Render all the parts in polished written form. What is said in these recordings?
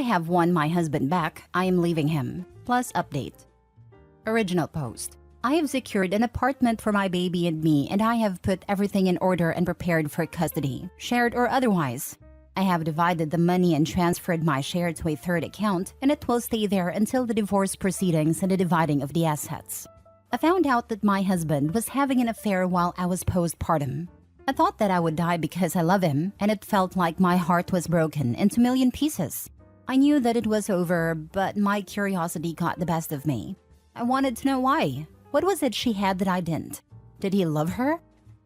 have won my husband back, I am leaving him. Plus update. Original post. I have secured an apartment for my baby and me, and I have put everything in order and prepared for custody, shared or otherwise. I have divided the money and transferred my share to a third account, and it will stay there until the divorce proceedings and the dividing of the assets. I found out that my husband was having an affair while I was postpartum. I thought that I would die because I love him, and it felt like my heart was broken into a million pieces. I knew that it was over, but my curiosity got the best of me. I wanted to know why. What was it she had that I didn't? Did he love her?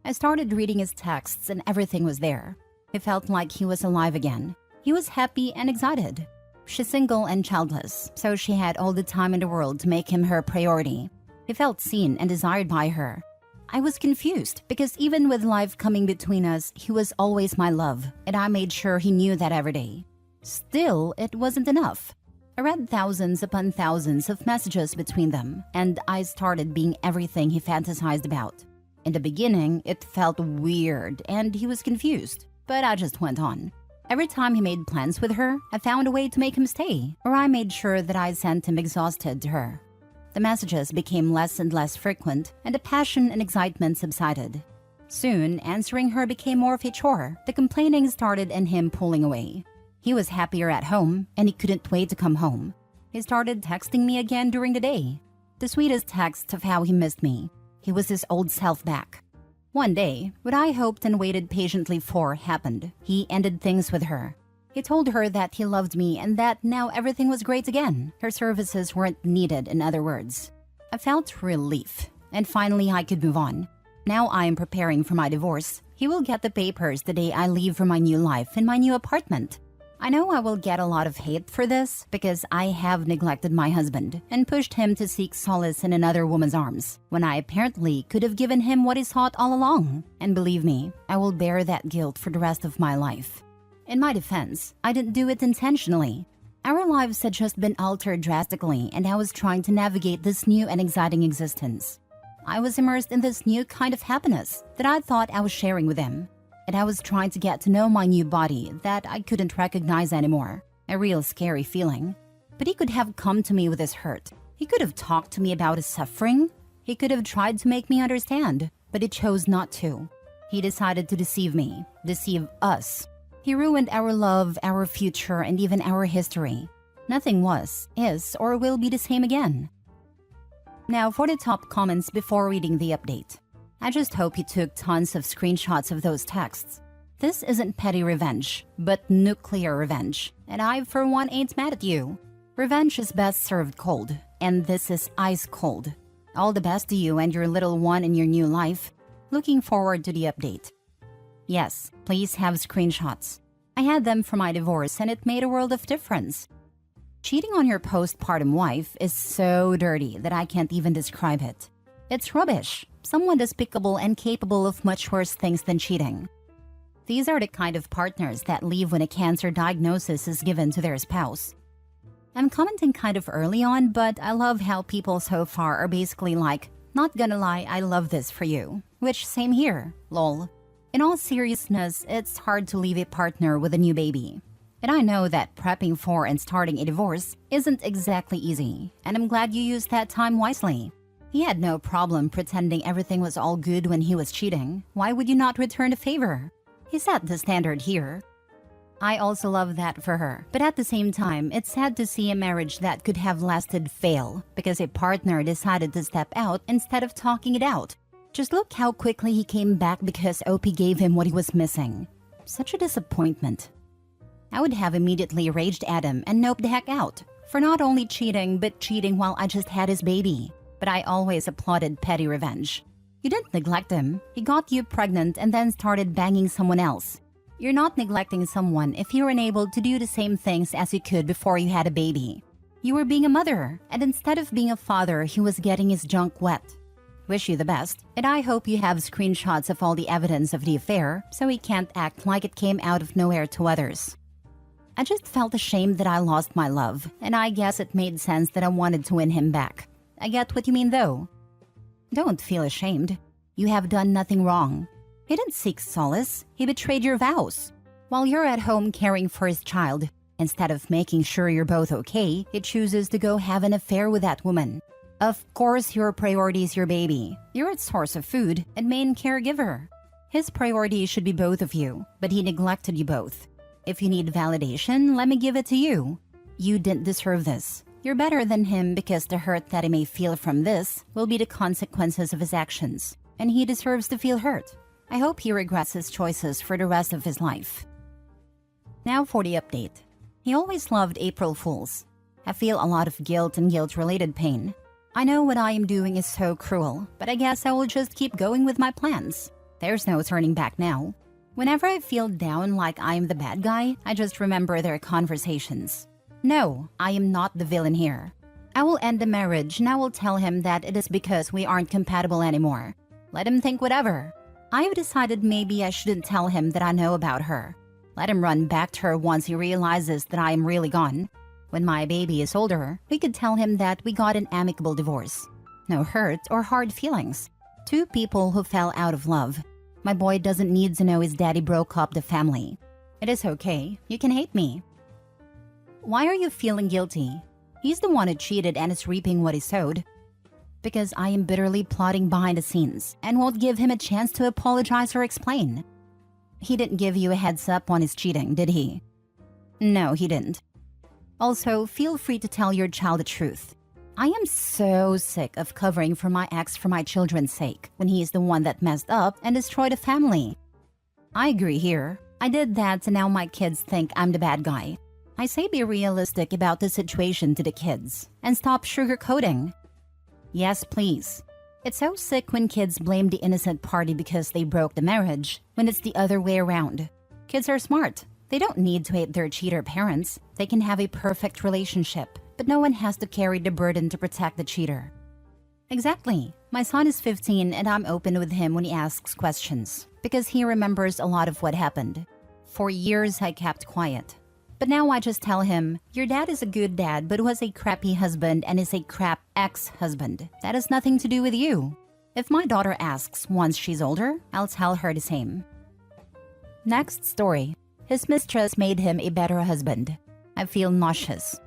I started reading his texts and everything was there. It felt like he was alive again. He was happy and excited. She's single and childless, so she had all the time in the world to make him her priority. He felt seen and desired by her. I was confused because even with life coming between us, he was always my love, and I made sure he knew that every day. Still, it wasn't enough. I read thousands upon thousands of messages between them, and I started being everything he fantasized about. In the beginning, it felt weird, and he was confused, but I just went on. Every time he made plans with her, I found a way to make him stay, or I made sure that I sent him exhausted to her. The messages became less and less frequent, and the passion and excitement subsided. Soon, answering her became more of a chore. The complaining started and him pulling away. He was happier at home, and he couldn't wait to come home. He started texting me again during the day. The sweetest text of how he missed me. He was his old self back. One day, what I hoped and waited patiently for happened. He ended things with her. He told her that he loved me and that now everything was great again. Her services weren't needed, in other words. I felt relief, and finally I could move on. Now I am preparing for my divorce. He will get the papers the day I leave for my new life in my new apartment. I know I will get a lot of hate for this because I have neglected my husband and pushed him to seek solace in another woman's arms, when I apparently could have given him what he sought all along. And believe me, I will bear that guilt for the rest of my life. In my defense, I didn't do it intentionally. Our lives had just been altered drastically, and I was trying to navigate this new and exciting existence. I was immersed in this new kind of happiness that I thought I was sharing with him. And I was trying to get to know my new body that I couldn't recognize anymore. A real scary feeling. But he could have come to me with his hurt. He could have talked to me about his suffering. He could have tried to make me understand, but he chose not to. He decided to deceive me, deceive us. He ruined our love, our future, and even our history. Nothing was, is, or will be the same again. Now for the top comments before reading the update. I just hope you took tons of screenshots of those texts. This isn't petty revenge, but nuclear revenge, and I for one ain't mad at you. Revenge is best served cold, and this is ice cold. All the best to you and your little one in your new life. Looking forward to the update. Yes, please have screenshots. I had them for my divorce and it made a world of difference. Cheating on your postpartum wife is so dirty that I can't even describe it. It's rubbish. Someone despicable and capable of much worse things than cheating. These are the kind of partners that leave when a cancer diagnosis is given to their spouse. I'm commenting kind of early on, but I love how people so far are basically like, not gonna lie, I love this for you. Which, same here, lol. In all seriousness, it's hard to leave a partner with a new baby. And I know that prepping for and starting a divorce isn't exactly easy, and I'm glad you used that time wisely. He had no problem pretending everything was all good when he was cheating. Why would you not return the favor? He set the standard here. I also love that for her, but at the same time, it's sad to see a marriage that could have lasted fail because a partner decided to step out instead of talking it out. Just look how quickly he came back because OP gave him what he was missing. Such a disappointment. I would have immediately raged at him and noped the heck out for not only cheating, but cheating while I just had his baby. But I always applauded petty revenge. You didn't neglect him. He got you pregnant and then started banging someone else. You're not neglecting someone if you're unable to do the same things as you could before you had a baby. You were being a mother, and instead of being a father, he was getting his junk wet. Wish you the best, and I hope you have screenshots of all the evidence of the affair so he can't act like it came out of nowhere to others. I just felt ashamed that I lost my love, and I guess it made sense that I wanted to win him back. I get what you mean though. Don't feel ashamed. You have done nothing wrong. He didn't seek solace. He betrayed your vows. While you're at home caring for his child, Instead of making sure you're both okay, he chooses to go have an affair with that woman. Of course, your priority is your baby. You're its source of food and main caregiver. His priority should be both of you, but he neglected you both. If you need validation, let me give it to you. You didn't deserve this. You're better than him because the hurt that he may feel from this will be the consequences of his actions, and he deserves to feel hurt. I hope he regrets his choices for the rest of his life. Now for the update. He always loved April Fools. I feel a lot of guilt and guilt-related pain. I know what I am doing is so cruel, but I guess I will just keep going with my plans. There's no turning back now. Whenever I feel down like I am the bad guy, I just remember their conversations. No, I am not the villain here. I will end the marriage and I will tell him that it is because we aren't compatible anymore. Let him think whatever. I have decided maybe I shouldn't tell him that I know about her. Let him run back to her once he realizes that I am really gone. When my baby is older, we could tell him that we got an amicable divorce. No hurt or hard feelings. Two people who fell out of love. My boy doesn't need to know his daddy broke up the family. It is okay. You can hate me. Why are you feeling guilty? He's the one who cheated and is reaping what he sowed. Because I am bitterly plotting behind the scenes and won't give him a chance to apologize or explain. He didn't give you a heads up on his cheating, did he? No, he didn't. Also, feel free to tell your child the truth. I am so sick of covering for my ex for my children's sake when he is the one that messed up and destroyed a family. I agree here. I did that and now my kids think I'm the bad guy. I say be realistic about the situation to the kids and stop sugarcoating. Yes, please. It's so sick when kids blame the innocent party because they broke the marriage, when it's the other way around. Kids are smart. They don't need to hate their cheater parents. They can have a perfect relationship, but no one has to carry the burden to protect the cheater. Exactly. My son is 15 and I'm open with him when he asks questions because he remembers a lot of what happened. For years, I kept quiet. But now I just tell him, your dad is a good dad but was a crappy husband and is a crap ex-husband. That has nothing to do with you. If my daughter asks once she's older, I'll tell her the same. Next story. His mistress made him a better husband. I feel nauseous.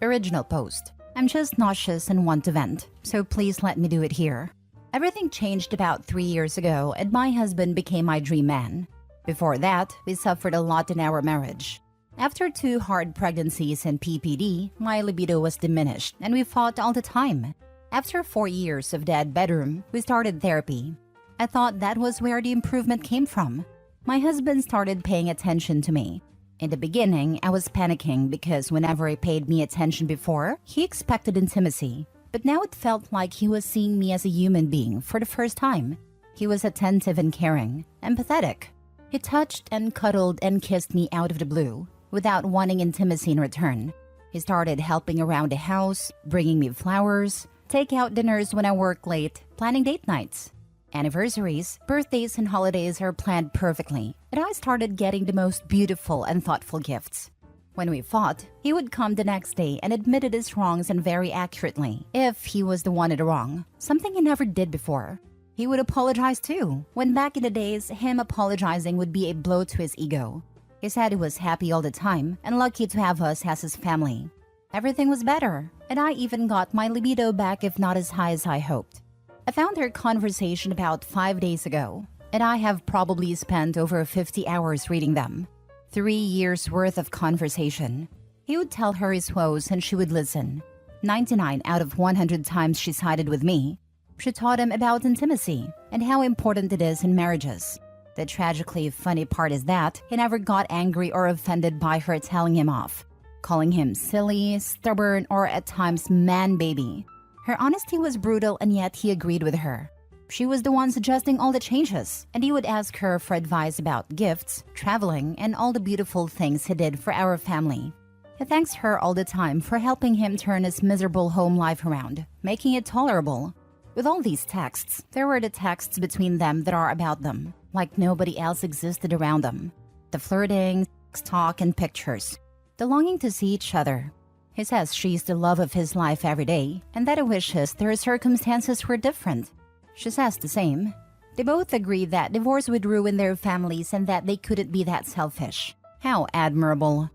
Original post. I'm just nauseous and want to vent, so please let me do it here. Everything changed about 3 years ago and my husband became my dream man. Before that, we suffered a lot in our marriage. After 2 hard pregnancies and PPD, my libido was diminished and we fought all the time. After 4 years of dead bedroom, we started therapy. I thought that was where the improvement came from. My husband started paying attention to me. In the beginning, I was panicking because whenever he paid me attention before, he expected intimacy. But now it felt like he was seeing me as a human being for the first time. He was attentive and caring, empathetic. He touched and cuddled and kissed me out of the blue, without wanting intimacy in return. He started helping around the house, bringing me flowers, take out dinners when I work late, planning date nights. Anniversaries, birthdays, and holidays are planned perfectly, and I started getting the most beautiful and thoughtful gifts. When we fought, he would come the next day and admitted his wrongs and very accurately, if he was the one in the wrong, something he never did before. He would apologize too, when back in the days, him apologizing would be a blow to his ego. He said he was happy all the time and lucky to have us as his family. Everything was better, and I even got my libido back if not as high as I hoped. I found their conversation about 5 days ago, and I have probably spent over 50 hours reading them. 3 years worth of conversation. He would tell her his woes and she would listen. 99 out of 100 times she sided with me. She taught him about intimacy and how important it is in marriages. The tragically funny part is that he never got angry or offended by her telling him off, calling him silly, stubborn, or at times man-baby. Her honesty was brutal and yet he agreed with her. She was the one suggesting all the changes, and he would ask her for advice about gifts, traveling, and all the beautiful things he did for our family. He thanks her all the time for helping him turn his miserable home life around, making it tolerable. With all these texts, there were the texts between them that are about them, like nobody else existed around them. The flirting, talk, and pictures. The longing to see each other. He says she's the love of his life every day, and that he wishes their circumstances were different. She says the same. They both agree that divorce would ruin their families and that they couldn't be that selfish. How admirable.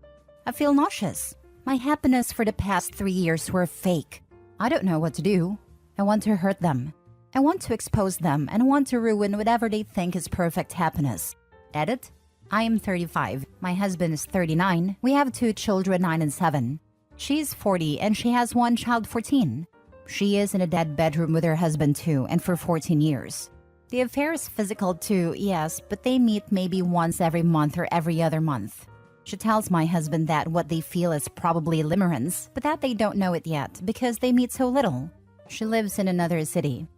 I feel nauseous. My happiness for the past 3 years were fake. I don't know what to do. I want to hurt them. I want to expose them and want to ruin whatever they think is perfect happiness. Edit. I am 35. My husband is 39. We have 2 children, 9 and 7. She's 40 and she has 1 child, 14. She is in a dead bedroom with her husband too, and for 14 years. The affair is physical too, yes, but they meet maybe once every month or every other month. She tells my husband that what they feel is probably limerence, but that they don't know it yet because they meet so little. She lives in another city.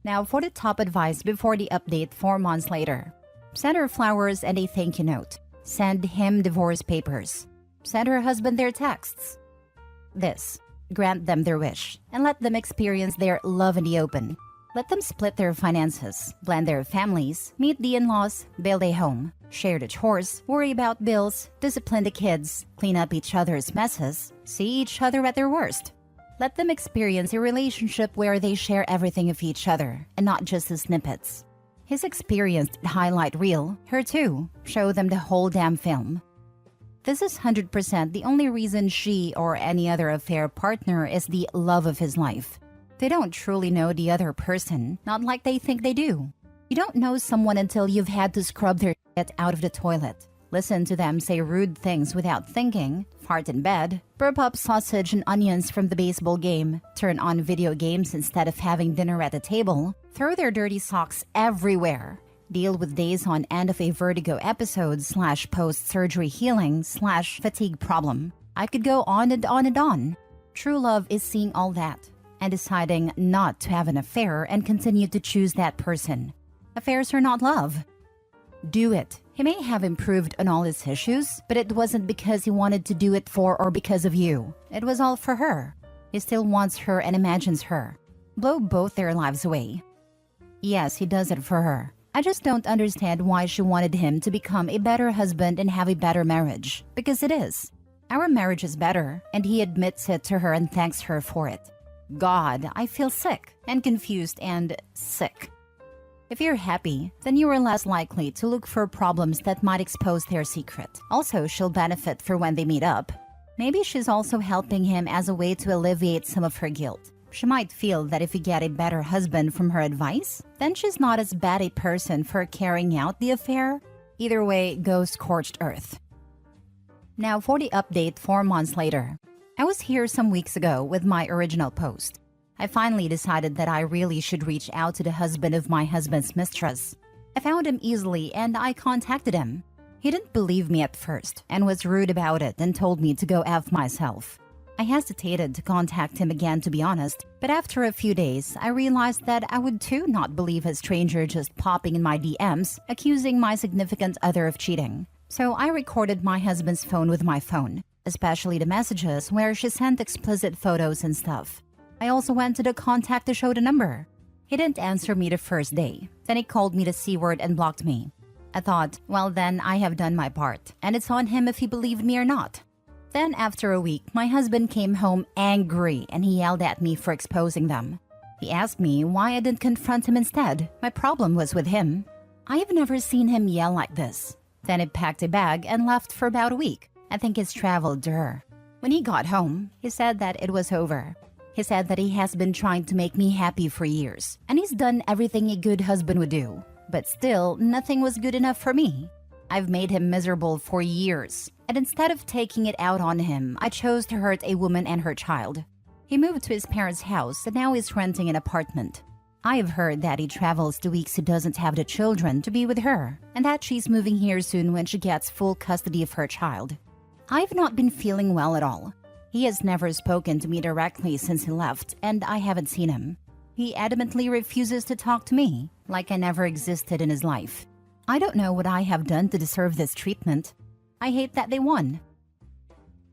Now for the top advice before the update 4 months later. Send her flowers and a thank you note. Send him divorce papers. Send her husband their texts. This. Grant them their wish and let them experience their love in the open. Let them split their finances, blend their families, meet the in-laws, build a home, share the chores, worry about bills, discipline the kids, clean up each other's messes, see each other at their worst. Let them experience a relationship where they share everything of each other and not just the snippets. His experienced highlight reel, her too, show them the whole damn film. This is 100% the only reason she or any other affair partner is the love of his life. They don't truly know the other person, not like they think they do. You don't know someone until you've had to scrub their shit out of the toilet, listen to them say rude things without thinking, fart in bed, burp up sausage and onions from the baseball game, turn on video games instead of having dinner at the table, throw their dirty socks everywhere, deal with days on end of a vertigo episode / post-surgery healing / fatigue problem. I could go on and on and on. True love is seeing all that and deciding not to have an affair and continue to choose that person. Affairs are not love. Do it. He may have improved on all his issues, but it wasn't because he wanted to do it for or because of you. It was all for her. He still wants her and imagines her. Blow both their lives away. Yes, he does it for her. I just don't understand why she wanted him to become a better husband and have a better marriage. Because it is. Our marriage is better, and he admits it to her and thanks her for it. God, I feel sick and confused and sick. If you're happy, then you are less likely to look for problems that might expose their secret. Also, she'll benefit for when they meet up. Maybe she's also helping him as a way to alleviate some of her guilt. She might feel that if you get a better husband from her advice, then she's not as bad a person for carrying out the affair. Either way, go scorched earth. Now for the update 4 months later. I was here some weeks ago with my original post. I finally decided that I really should reach out to the husband of my husband's mistress. I found him easily and I contacted him. He didn't believe me at first and was rude about it and told me to go F myself. I hesitated to contact him again, to be honest, but after a few days, I realized that I would too not believe a stranger just popping in my DMs, accusing my significant other of cheating. So I recorded my husband's phone with my phone, especially the messages where she sent explicit photos and stuff. I also went to the contact to show the number. He didn't answer me the first day. Then he called me the C word and blocked me. I thought, well then I have done my part, and it's on him if he believed me or not. Then after a week, my husband came home angry and he yelled at me for exposing them. He asked me why I didn't confront him instead. My problem was with him. I have never seen him yell like this. Then he packed a bag and left for about a week. I think he's traveled to her. When he got home, he said that it was over. He said that he has been trying to make me happy for years, and he's done everything a good husband would do. But still, nothing was good enough for me. I've made him miserable for years, and instead of taking it out on him, I chose to hurt a woman and her child. He moved to his parents' house and now he's renting an apartment. I have heard that he travels the weeks he doesn't have the children to be with her, and that she's moving here soon when she gets full custody of her child. I've not been feeling well at all. He has never spoken to me directly since he left, and I haven't seen him. He adamantly refuses to talk to me, like I never existed in his life. I don't know what I have done to deserve this treatment. I hate that they won.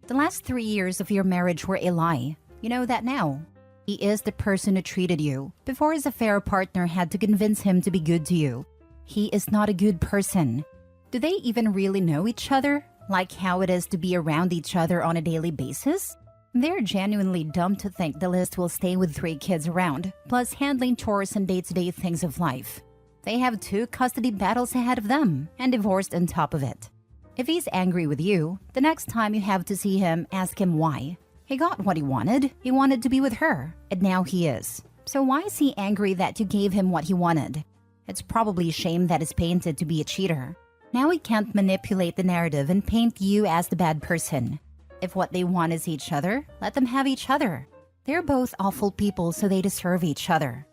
The last 3 years of your marriage were a lie. You know that now. He is the person who treated you before his affair partner had to convince him to be good to you. He is not a good person. Do they even really know each other? Like how it is to be around each other on a daily basis? They're genuinely dumb to think the list will stay with 3 kids around, plus handling chores and day-to-day things of life. They have 2 custody battles ahead of them, and divorced on top of it. If he's angry with you, the next time you have to see him, ask him why. He got what he wanted. He wanted to be with her, and now he is. So why is he angry that you gave him what he wanted? It's probably shame that is painted to be a cheater. Now he can't manipulate the narrative and paint you as the bad person. If what they want is each other, let them have each other. They're both awful people, so they deserve each other.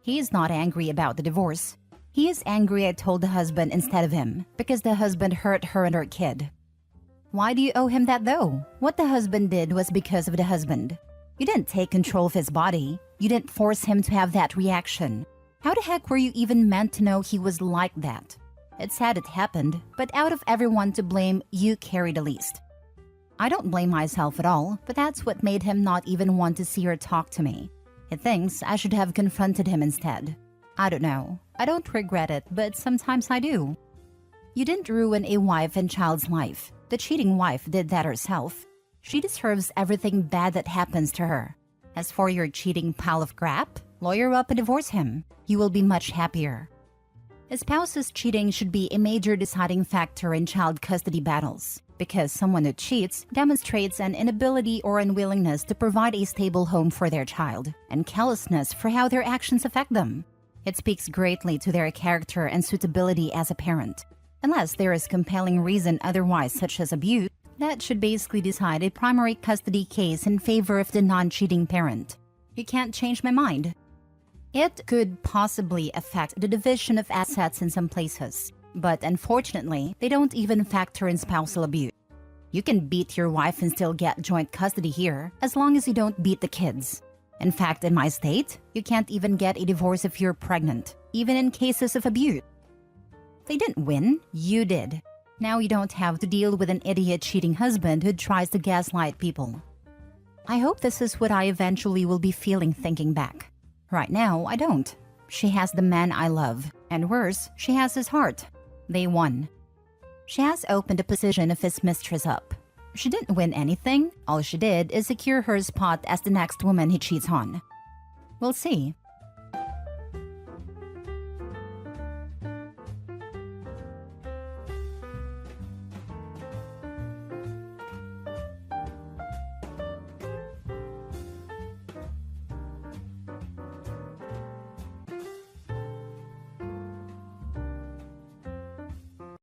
He is not angry about the divorce. He is angry I told the husband instead of him, because the husband hurt her and her kid. Why do you owe him that though? What the husband did was because of the husband. You didn't take control of his body. You didn't force him to have that reaction. How the heck were you even meant to know he was like that? It's sad it happened, but out of everyone to blame, you carry the least. I don't blame myself at all, but that's what made him not even want to see or talk to me. He thinks I should have confronted him instead. I don't know. I don't regret it, but sometimes I do. You didn't ruin a wife and child's life. The cheating wife did that herself. She deserves everything bad that happens to her. As for your cheating pile of crap, lawyer up and divorce him. You will be much happier. A spouse's cheating should be a major deciding factor in child custody battles, because someone who cheats demonstrates an inability or unwillingness to provide a stable home for their child, and callousness for how their actions affect them. It speaks greatly to their character and suitability as a parent. Unless there is compelling reason otherwise, such as abuse, that should basically decide a primary custody case in favor of the non-cheating parent. You can't change my mind. It could possibly affect the division of assets in some places, but unfortunately, they don't even factor in spousal abuse. You can beat your wife and still get joint custody here, as long as you don't beat the kids. In fact, in my state, you can't even get a divorce if you're pregnant, even in cases of abuse. They didn't win, you did. Now you don't have to deal with an idiot cheating husband who tries to gaslight people. I hope this is what I eventually will be feeling thinking back. Right now, I don't. She has the man I love, and worse, she has his heart. They won. She has opened the position of his mistress up. She didn't win anything. All she did is secure her spot as the next woman he cheats on. We'll see.